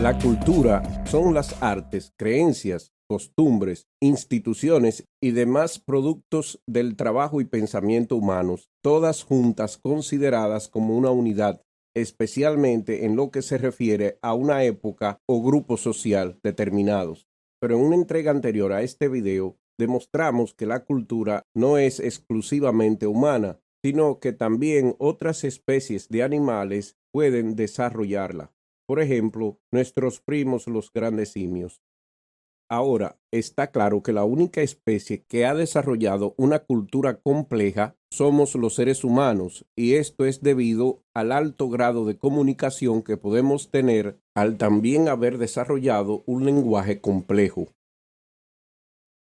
La cultura son las artes, creencias, costumbres, instituciones y demás productos del trabajo y pensamiento humanos, todas juntas consideradas como una unidad, especialmente en lo que se refiere a una época o grupo social determinados. Pero en una entrega anterior a este video, demostramos que la cultura no es exclusivamente humana, sino que también otras especies de animales pueden desarrollarla. Por ejemplo, nuestros primos los grandes simios. Ahora, está claro que la única especie que ha desarrollado una cultura compleja somos los seres humanos, y esto es debido al alto grado de comunicación que podemos tener al también haber desarrollado un lenguaje complejo.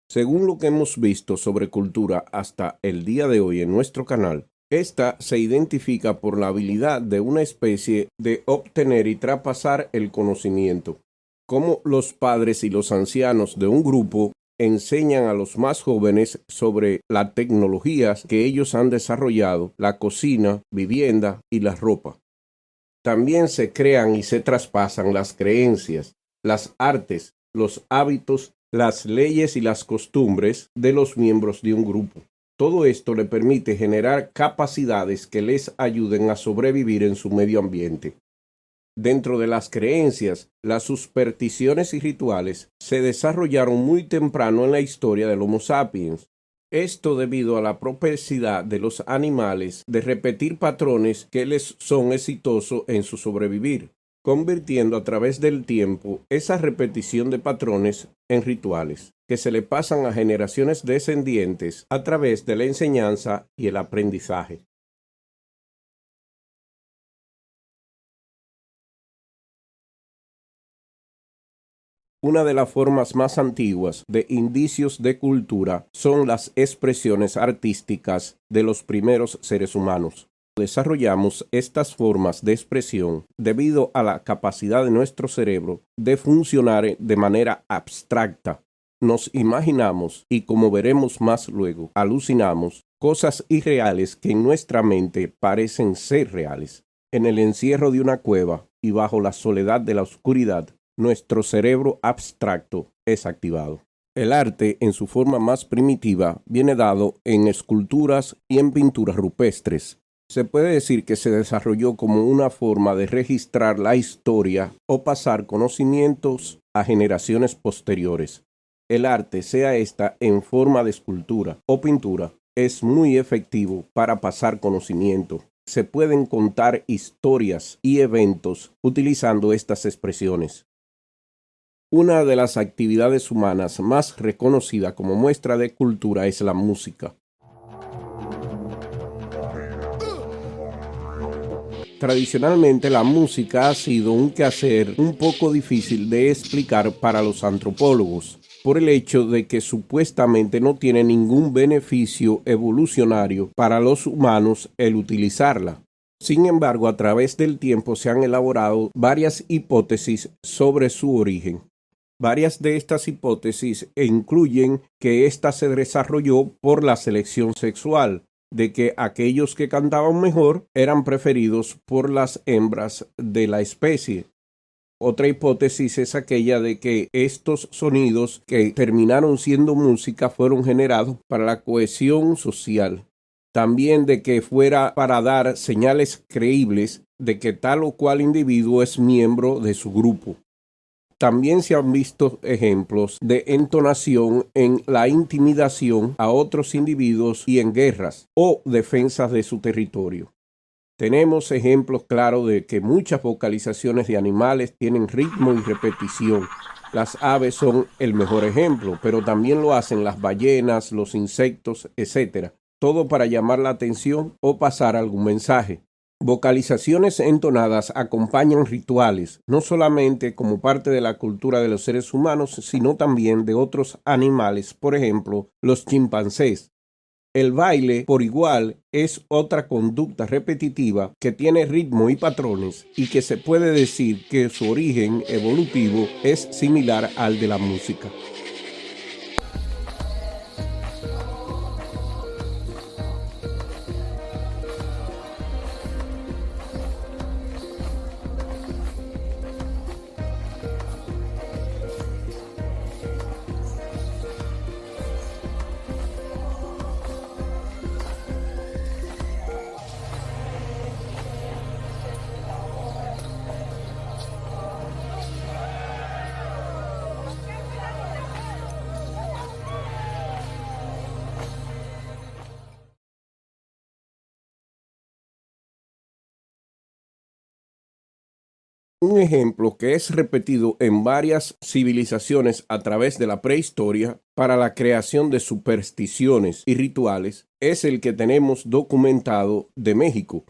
Según lo que hemos visto sobre cultura hasta el día de hoy en nuestro canal, esta se identifica por la habilidad de una especie de obtener y traspasar el conocimiento. Como los padres y los ancianos de un grupo enseñan a los más jóvenes sobre las tecnologías que ellos han desarrollado, la cocina, vivienda y la ropa. También se crean y se traspasan las creencias, las artes, los hábitos, las leyes y las costumbres de los miembros de un grupo. Todo esto le permite generar capacidades que les ayuden a sobrevivir en su medio ambiente. Dentro de las creencias, las supersticiones y rituales se desarrollaron muy temprano en la historia del Homo sapiens. Esto debido a la propensidad de los animales de repetir patrones que les son exitosos en su sobrevivir, convirtiendo a través del tiempo esa repetición de patrones en rituales, que se le pasan a generaciones descendientes a través de la enseñanza y el aprendizaje. Una de las formas más antiguas de indicios de cultura son las expresiones artísticas de los primeros seres humanos. Desarrollamos estas formas de expresión debido a la capacidad de nuestro cerebro de funcionar de manera abstracta. Nos imaginamos y, como veremos más luego, alucinamos cosas irreales que en nuestra mente parecen ser reales. En el encierro de una cueva y bajo la soledad de la oscuridad, nuestro cerebro abstracto es activado. El arte, en su forma más primitiva, viene dado en esculturas y en pinturas rupestres. Se puede decir que se desarrolló como una forma de registrar la historia o pasar conocimientos a generaciones posteriores. El arte, sea esta en forma de escultura o pintura, es muy efectivo para pasar conocimiento. Se pueden contar historias y eventos utilizando estas expresiones. Una de las actividades humanas más reconocida como muestra de cultura es la música. Tradicionalmente, la música ha sido un quehacer un poco difícil de explicar para los antropólogos, por el hecho de que supuestamente no tiene ningún beneficio evolucionario para los humanos el utilizarla. Sin embargo, a través del tiempo se han elaborado varias hipótesis sobre su origen. Varias de estas hipótesis incluyen que ésta se desarrolló por la selección sexual, de que aquellos que cantaban mejor eran preferidos por las hembras de la especie. Otra hipótesis es aquella de que estos sonidos que terminaron siendo música fueron generados para la cohesión social. También de que fuera para dar señales creíbles de que tal o cual individuo es miembro de su grupo. También se han visto ejemplos de entonación en la intimidación a otros individuos y en guerras o defensas de su territorio. Tenemos ejemplos claros de que muchas vocalizaciones de animales tienen ritmo y repetición. Las aves son el mejor ejemplo, pero también lo hacen las ballenas, los insectos, etc. Todo para llamar la atención o pasar algún mensaje. Vocalizaciones entonadas acompañan rituales, no solamente como parte de la cultura de los seres humanos, sino también de otros animales, por ejemplo, los chimpancés. El baile, por igual, es otra conducta repetitiva que tiene ritmo y patrones y que se puede decir que su origen evolutivo es similar al de la música. Un ejemplo que es repetido en varias civilizaciones a través de la prehistoria para la creación de supersticiones y rituales es el que tenemos documentado de México,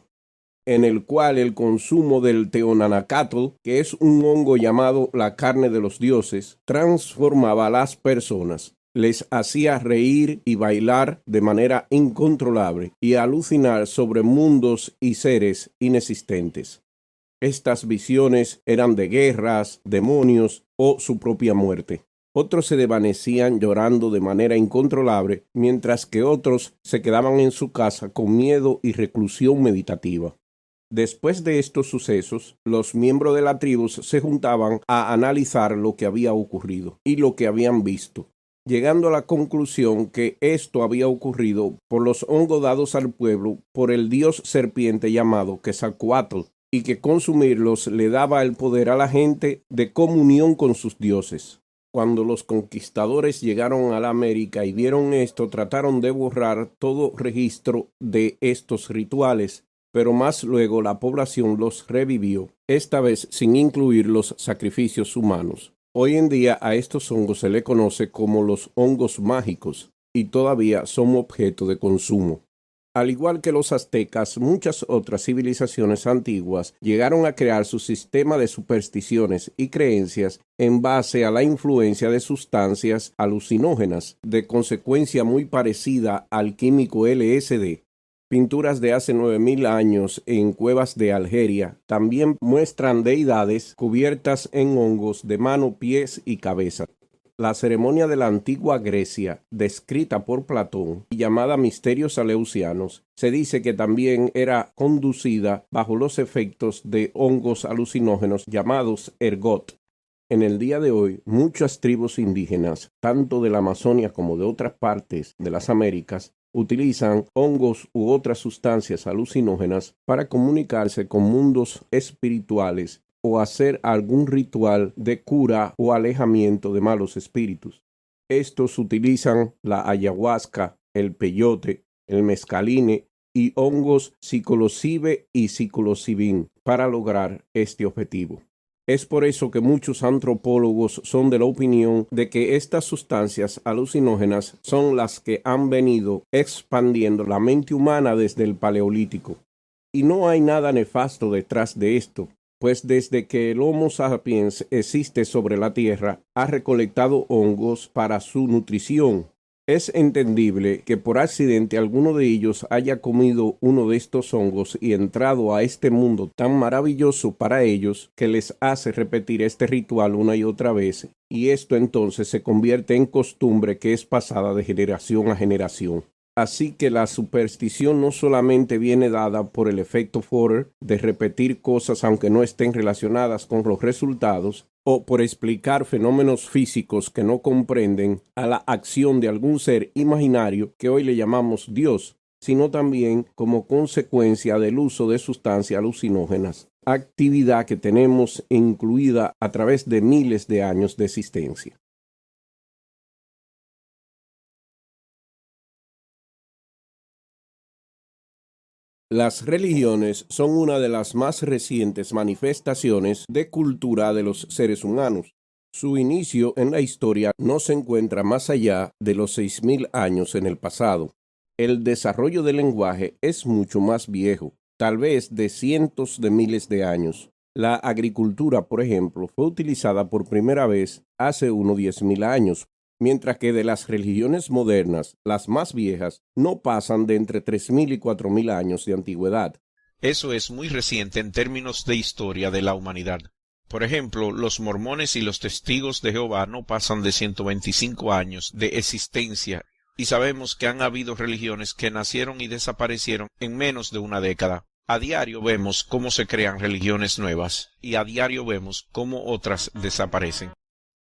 en el cual el consumo del teonanacatl, que es un hongo llamado la carne de los dioses, transformaba a las personas, les hacía reír y bailar de manera incontrolable y alucinar sobre mundos y seres inexistentes. Estas visiones eran de guerras, demonios o su propia muerte. Otros se desvanecían llorando de manera incontrolable, mientras que otros se quedaban en su casa con miedo y reclusión meditativa. Después de estos sucesos, los miembros de la tribu se juntaban a analizar lo que había ocurrido y lo que habían visto, llegando a la conclusión que esto había ocurrido por los hongos dados al pueblo por el dios serpiente llamado Quetzalcóatl, y que consumirlos le daba el poder a la gente de comunión con sus dioses. Cuando los conquistadores llegaron a la América y vieron esto, trataron de borrar todo registro de estos rituales, pero más luego la población los revivió, esta vez sin incluir los sacrificios humanos. Hoy en día a estos hongos se le conoce como los hongos mágicos y todavía son objeto de consumo. Al igual que los aztecas, muchas otras civilizaciones antiguas llegaron a crear su sistema de supersticiones y creencias en base a la influencia de sustancias alucinógenas, de consecuencia muy parecida al químico LSD. Pinturas de hace 9000 años en cuevas de Algeria también muestran deidades cubiertas en hongos de mano, pies y cabeza. La ceremonia de la antigua Grecia, descrita por Platón y llamada misterios aleusianos, se dice que también era conducida bajo los efectos de hongos alucinógenos llamados ergot. En el día de hoy, muchas tribus indígenas, tanto de la Amazonia como de otras partes de las Américas, utilizan hongos u otras sustancias alucinógenas para comunicarse con mundos espirituales o hacer algún ritual de cura o alejamiento de malos espíritus. Estos utilizan la ayahuasca, el peyote, el mescaline y hongos psilocibe y psilocibin para lograr este objetivo. Es por eso que muchos antropólogos son de la opinión de que estas sustancias alucinógenas son las que han venido expandiendo la mente humana desde el Paleolítico. Y no hay nada nefasto detrás de esto, pues desde que el Homo sapiens existe sobre la Tierra, ha recolectado hongos para su nutrición. Es entendible que por accidente alguno de ellos haya comido uno de estos hongos y entrado a este mundo tan maravilloso para ellos que les hace repetir este ritual una y otra vez, y esto entonces se convierte en costumbre que es pasada de generación a generación. Así que la superstición no solamente viene dada por el efecto Forer de repetir cosas aunque no estén relacionadas con los resultados, o por explicar fenómenos físicos que no comprenden a la acción de algún ser imaginario que hoy le llamamos Dios, sino también como consecuencia del uso de sustancias alucinógenas, actividad que tenemos incluida a través de miles de años de existencia. Las religiones son una de las más recientes manifestaciones de cultura de los seres humanos. Su inicio en la historia no se encuentra más allá de los 6000 años en el pasado. El desarrollo del lenguaje es mucho más viejo, tal vez de cientos de miles de años. La agricultura, por ejemplo, fue utilizada por primera vez hace unos 10.000 años, mientras que de las religiones modernas, las más viejas, no pasan de entre 3000 y 4000 años de antigüedad. Eso es muy reciente en términos de historia de la humanidad. Por ejemplo, los mormones y los testigos de Jehová no pasan de 125 años de existencia, y sabemos que han habido religiones que nacieron y desaparecieron en menos de una década. A diario vemos cómo se crean religiones nuevas, y a diario vemos cómo otras desaparecen.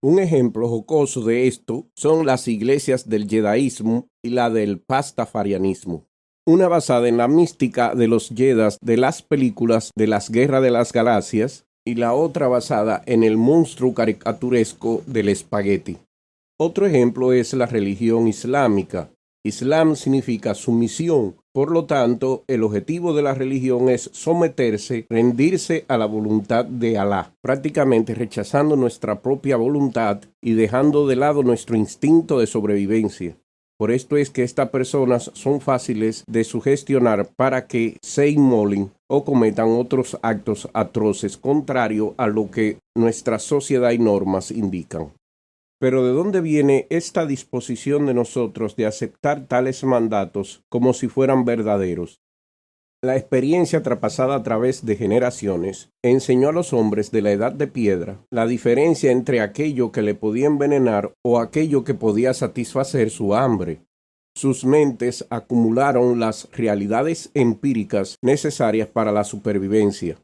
Un ejemplo jocoso de esto son las iglesias del Jedaísmo y la del Pastafarianismo. Una basada en la mística de los Jedas de las películas de las Guerras de las Galaxias y la otra basada en el monstruo caricaturesco del espagueti. Otro ejemplo es la religión islámica. Islam significa sumisión Por lo tanto, el objetivo de la religión es someterse, rendirse a la voluntad de Alá, prácticamente rechazando nuestra propia voluntad y dejando de lado nuestro instinto de sobrevivencia. Por esto es que estas personas son fáciles de sugestionar para que se inmolen o cometan otros actos atroces contrario a lo que nuestra sociedad y normas indican. Pero ¿de dónde viene esta disposición de nosotros de aceptar tales mandatos como si fueran verdaderos? La experiencia traspasada a través de generaciones enseñó a los hombres de la edad de piedra la diferencia entre aquello que le podía envenenar o aquello que podía satisfacer su hambre. Sus mentes acumularon las realidades empíricas necesarias para la supervivencia.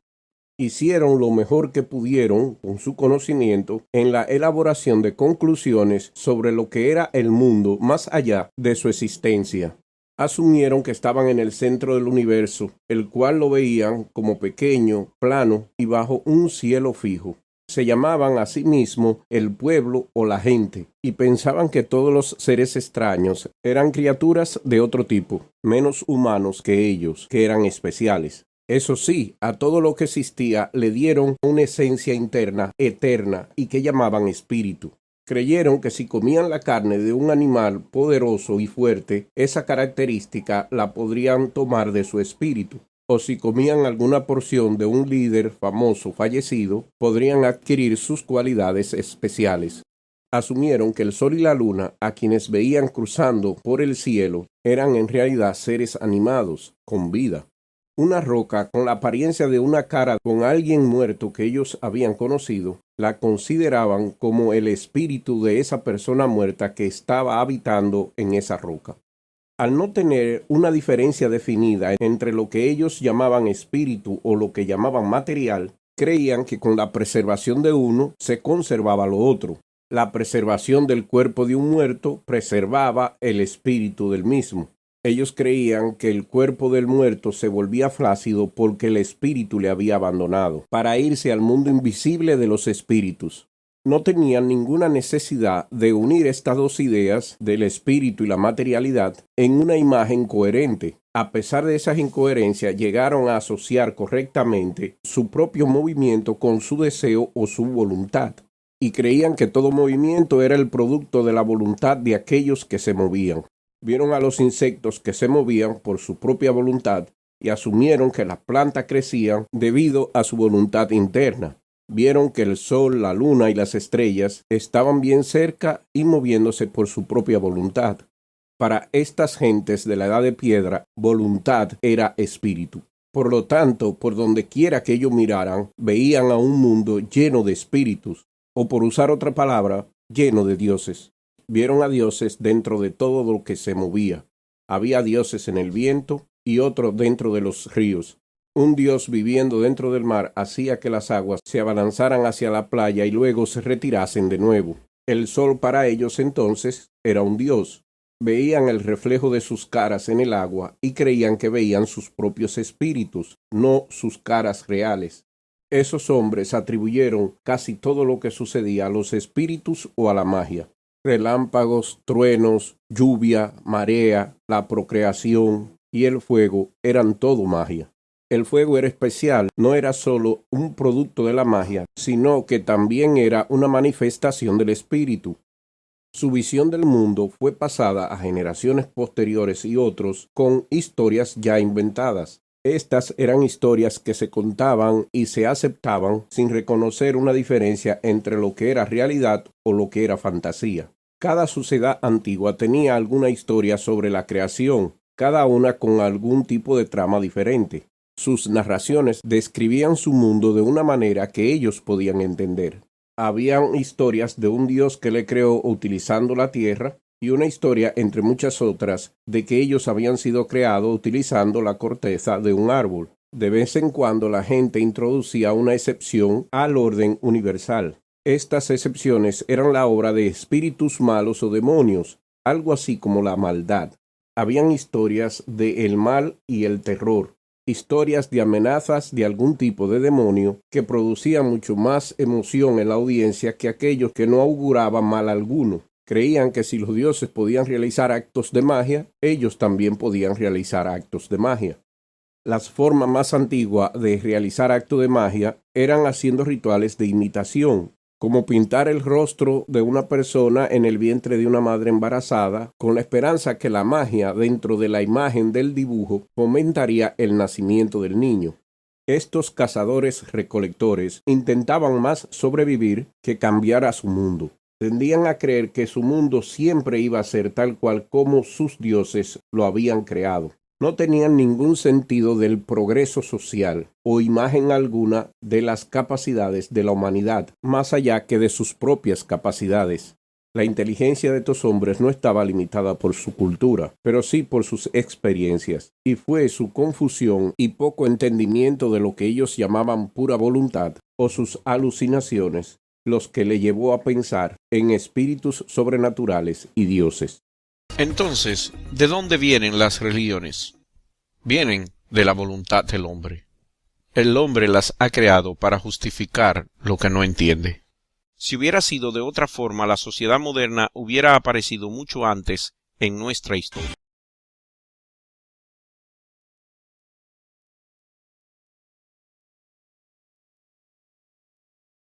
Hicieron lo mejor que pudieron con su conocimiento en la elaboración de conclusiones sobre lo que era el mundo más allá de su existencia. Asumieron que estaban en el centro del universo, el cual lo veían como pequeño, plano y bajo un cielo fijo. Se llamaban a sí mismos el pueblo o la gente, y pensaban que todos los seres extraños eran criaturas de otro tipo, menos humanos que ellos, que eran especiales. Eso sí, a todo lo que existía le dieron una esencia interna, eterna, y que llamaban espíritu. Creyeron que si comían la carne de un animal poderoso y fuerte, esa característica la podrían tomar de su espíritu. O si comían alguna porción de un líder famoso fallecido, podrían adquirir sus cualidades especiales. Asumieron que el sol y la luna, a quienes veían cruzando por el cielo, eran en realidad seres animados, con vida. Una roca con la apariencia de una cara con alguien muerto que ellos habían conocido, la consideraban como el espíritu de esa persona muerta que estaba habitando en esa roca. Al no tener una diferencia definida entre lo que ellos llamaban espíritu o lo que llamaban material, creían que con la preservación de uno se conservaba lo otro. La preservación del cuerpo de un muerto preservaba el espíritu del mismo. Ellos creían que el cuerpo del muerto se volvía flácido porque el espíritu le había abandonado, para irse al mundo invisible de los espíritus. No tenían ninguna necesidad de unir estas dos ideas del espíritu y la materialidad en una imagen coherente. A pesar de esas incoherencias, llegaron a asociar correctamente su propio movimiento con su deseo o su voluntad, y creían que todo movimiento era el producto de la voluntad de aquellos que se movían. Vieron a los insectos que se movían por su propia voluntad y asumieron que las plantas crecían debido a su voluntad interna. Vieron que el sol, la luna y las estrellas estaban bien cerca y moviéndose por su propia voluntad. Para estas gentes de la edad de piedra, voluntad era espíritu. Por lo tanto, por donde quiera que ellos miraran, veían a un mundo lleno de espíritus, o por usar otra palabra, lleno de dioses. Vieron a dioses dentro de todo lo que se movía. Había dioses en el viento y otros dentro de los ríos. Un dios viviendo dentro del mar hacía que las aguas se abalanzaran hacia la playa y luego se retirasen de nuevo. El sol para ellos entonces era un dios. Veían el reflejo de sus caras en el agua y creían que veían sus propios espíritus, no sus caras reales. Esos hombres atribuyeron casi todo lo que sucedía a los espíritus o a la magia. Relámpagos, truenos, lluvia, marea, la procreación y el fuego eran todo magia. El fuego era especial, no era solo un producto de la magia, sino que también era una manifestación del espíritu. Su visión del mundo fue pasada a generaciones posteriores y otros con historias ya inventadas. Estas eran historias que se contaban y se aceptaban sin reconocer una diferencia entre lo que era realidad o lo que era fantasía. Cada sociedad antigua tenía alguna historia sobre la creación, cada una con algún tipo de trama diferente. Sus narraciones describían su mundo de una manera que ellos podían entender. Habían historias de un dios que le creó utilizando la tierra, y una historia, entre muchas otras, de que ellos habían sido creados utilizando la corteza de un árbol. De vez en cuando la gente introducía una excepción al orden universal. Estas excepciones eran la obra de espíritus malos o demonios, algo así como la maldad. Habían historias de el mal y el terror, historias de amenazas de algún tipo de demonio que producían mucho más emoción en la audiencia que aquellos que no auguraban mal alguno. Creían que si los dioses podían realizar actos de magia, ellos también podían realizar actos de magia. Las formas más antiguas de realizar actos de magia eran haciendo rituales de imitación, como pintar el rostro de una persona en el vientre de una madre embarazada, con la esperanza que la magia dentro de la imagen del dibujo fomentaría el nacimiento del niño. Estos cazadores-recolectores intentaban más sobrevivir que cambiar a su mundo. Tendían a creer que su mundo siempre iba a ser tal cual como sus dioses lo habían creado. No tenían ningún sentido del progreso social o imagen alguna de las capacidades de la humanidad, más allá que de sus propias capacidades. La inteligencia de estos hombres no estaba limitada por su cultura, pero sí por sus experiencias, y fue su confusión y poco entendimiento de lo que ellos llamaban pura voluntad o sus alucinaciones los que le llevó a pensar en espíritus sobrenaturales y dioses. Entonces, ¿de dónde vienen las religiones? Vienen de la voluntad del hombre. El hombre las ha creado para justificar lo que no entiende. Si hubiera sido de otra forma, la sociedad moderna hubiera aparecido mucho antes en nuestra historia.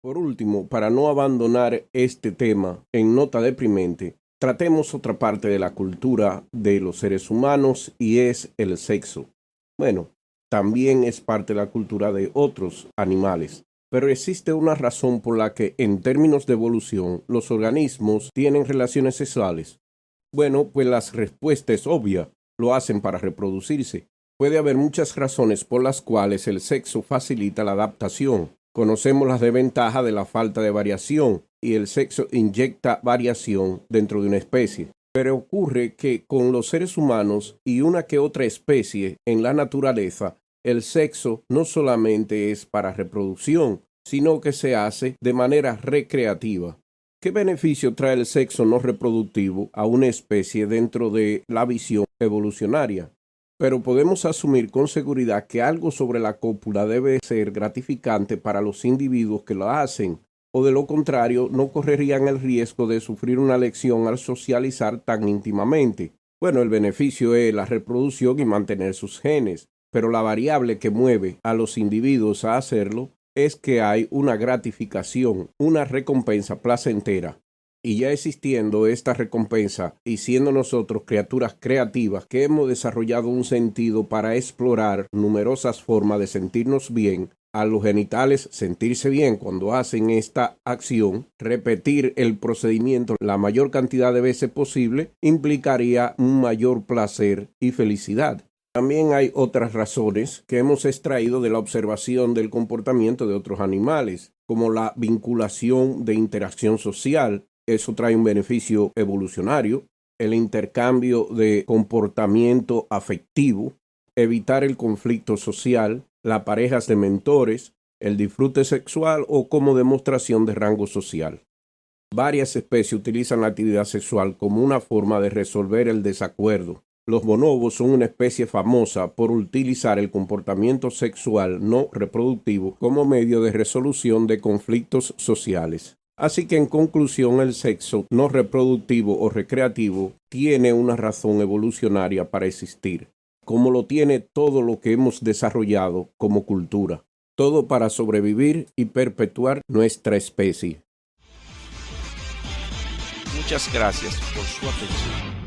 Por último, para no abandonar este tema en nota deprimente, tratemos otra parte de la cultura de los seres humanos y es el sexo. Bueno, también es parte de la cultura de otros animales, pero existe una razón por la que en términos de evolución los organismos tienen relaciones sexuales. Bueno, pues la respuesta es obvia, lo hacen para reproducirse. Puede haber muchas razones por las cuales el sexo facilita la adaptación. Conocemos las desventajas de la falta de variación y el sexo inyecta variación dentro de una especie. Pero ocurre que con los seres humanos y una que otra especie en la naturaleza, el sexo no solamente es para reproducción, sino que se hace de manera recreativa. ¿Qué beneficio trae el sexo no reproductivo a una especie dentro de la visión evolucionaria? Pero podemos asumir con seguridad que algo sobre la cópula debe ser gratificante para los individuos que lo hacen, o de lo contrario no correrían el riesgo de sufrir una lección al socializar tan íntimamente. Bueno, el beneficio es la reproducción y mantener sus genes, pero la variable que mueve a los individuos a hacerlo es que hay una gratificación, una recompensa placentera. Y ya existiendo esta recompensa y siendo nosotros criaturas creativas que hemos desarrollado un sentido para explorar numerosas formas de sentirnos bien, a los genitales sentirse bien cuando hacen esta acción, repetir el procedimiento la mayor cantidad de veces posible implicaría un mayor placer y felicidad. También hay otras razones que hemos extraído de la observación del comportamiento de otros animales, como la vinculación de interacción social. Eso trae un beneficio evolucionario, el intercambio de comportamiento afectivo, evitar el conflicto social, las parejas de mentores, el disfrute sexual o como demostración de rango social. Varias especies utilizan la actividad sexual como una forma de resolver el desacuerdo. Los bonobos son una especie famosa por utilizar el comportamiento sexual no reproductivo como medio de resolución de conflictos sociales. Así que en conclusión, el sexo no reproductivo o recreativo tiene una razón evolucionaria para existir, como lo tiene todo lo que hemos desarrollado como cultura, todo para sobrevivir y perpetuar nuestra especie. Muchas gracias por su atención.